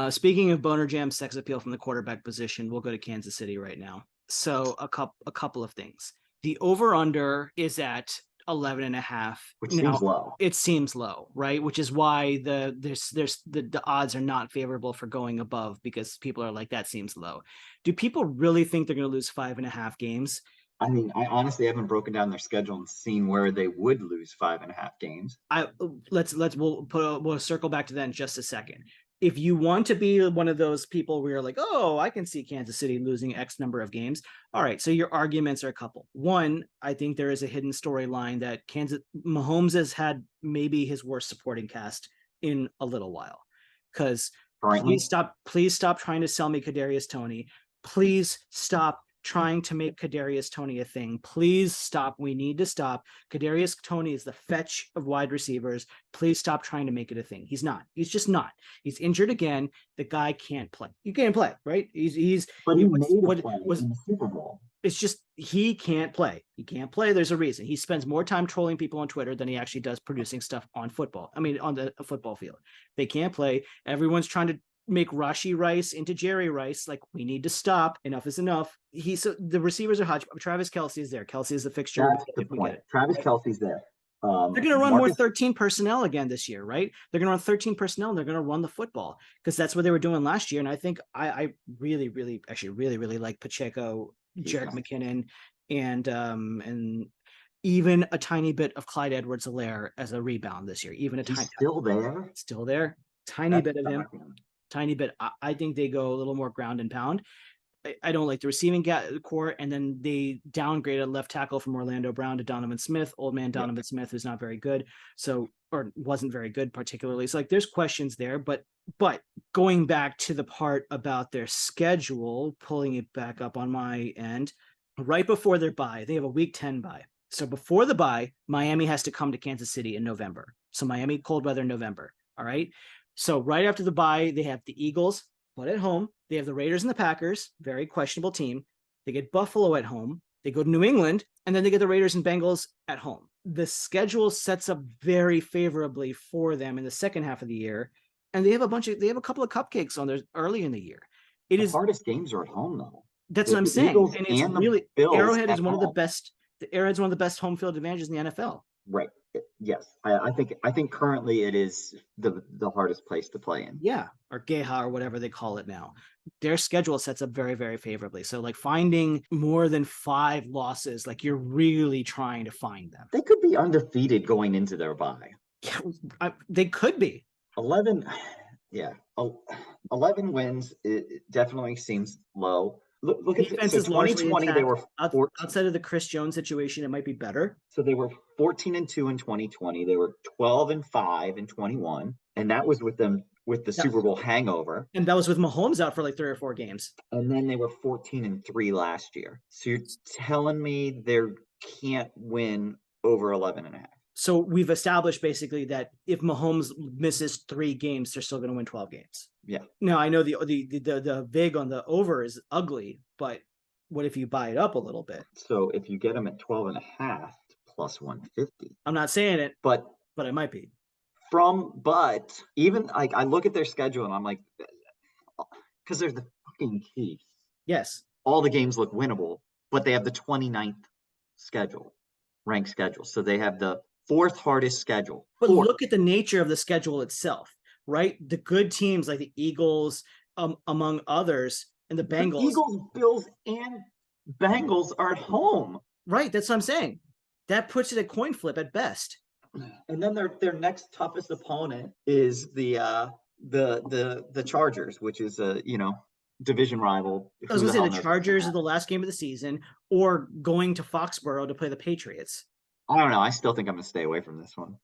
Speaking of boner jam sex appeal from the quarterback position, we'll go to Kansas City right now. So a couple of things. The over under is at 11 and a half. which seems Now low. it seems low, right? Which is why the odds are not favorable for going above because people are like, that seems low. Do people really think they're going to lose 5.5 games? I mean, I honestly haven't broken down their schedule and seen where they would lose 5.5 games. I we'll circle back to that in just a second. If you want to be one of those people where you're like, oh, I can see Kansas City losing X number of games. All right. So your arguments are a couple. One, I think there is a hidden storyline that Mahomes has had maybe his worst supporting cast in a little while. Because Currently, please stop trying to sell me Kadarius Toney. Please stop trying to make Kadarius Toney a thing. Please stop. We need to stop. Kadarius Toney is the fetch of wide receivers. Please stop trying to make it a thing. He's not. He's just not. He's injured again. The guy can't play. You can't play, right? but he made a what play was in the Super Bowl. it's just he can't play. He can't play. There's a reason. He spends more time trolling people on Twitter than he actually does producing stuff on football. I mean, on the football field. They can't play. Everyone's trying to make Rashi Rice into Jerry Rice. Like, we need to stop. Enough is enough. The receivers are hot. Travis Kelce is there. Kelce is the fixture. That's the If we get point. it. Travis Kelsey's there. They're going to run more Marcus 13 personnel again this year, right? They're going to run 13 personnel and they're going to run the football because that's what they were doing last year. And I think I really, really, actually really, really like Pacheco, Jerick McKinnon, and even a tiny bit of Clyde Edwards-Helaire as a rebound this year. Even a he's tiny, still there. tiny bit of him, tiny bit. I think they go a little more ground and pound. I don't like the receiving core, and then they downgraded left tackle from Orlando Brown to Donovan Smith, old man Donovan Smith, who's not very good, or wasn't very good particularly. So like, there's questions there, but going back to the part about their schedule, pulling it back up on my end, right before their bye, they have a Week 10 bye. So before the bye, Miami has to come to Kansas City in November. So Miami cold weather in November. All right. So right after the bye, they have the Eagles, but at home. They have the Raiders and the Packers, very questionable team. They get Buffalo at home. They go to New England, and then they get the Raiders and Bengals at home. The schedule sets up very favorably for them in the second half of the year, and they have a couple of cupcakes on there early in the year. The hardest games are at home, though. That's what I'm saying. Eagles And it's and the really, Bills Arrowhead is at one of the home. best. The Arrowhead's one of the best home field advantages in the NFL. Right. Yes. I think currently it is the hardest place to play in. Yeah, or Geha or whatever they call it now. Their schedule sets up very, very favorably. So like, finding more than 5 losses, like, you're really trying to find them. They could be undefeated going into their bye. Yeah, they could be. 11, yeah. 11 wins, it definitely seems low. Look at Defense so is largely 2020, they were outside of the Chris Jones situation, it might be better. So they were 14-2 in 2020. They were 12-5 in 21, and that was with the Super Bowl hangover. And that was with Mahomes out for like 3 or 4 games. And then they were 14-3 last year. So you're telling me they can't win over 11.5? So we've established basically that if Mahomes misses 3 games, they're still going to win 12 games. Yeah. Now, I know the vig on the over is ugly, but what if you buy it up a little bit? So if you get them at 12.5 plus 150. I'm not saying it, but it might be. But even like, I look at their schedule and I'm like, because they're the fucking Chiefs. Yes. All the games look winnable, but they have the 29th ranked schedule. So they have the 4th hardest schedule. But look at the nature of the schedule itself, right? The good teams like the Eagles, among others, and the Bengals. The Eagles, Bills, and Bengals are at home. Right. That's what I'm saying. That puts it a coin flip at best. And then their next toughest opponent is the Chargers, which is a division rival. I was going to say the Chargers are the last game of the season, or going to Foxborough to play the Patriots. I don't know. I still think I'm going to stay away from this one.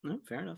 No, fair enough.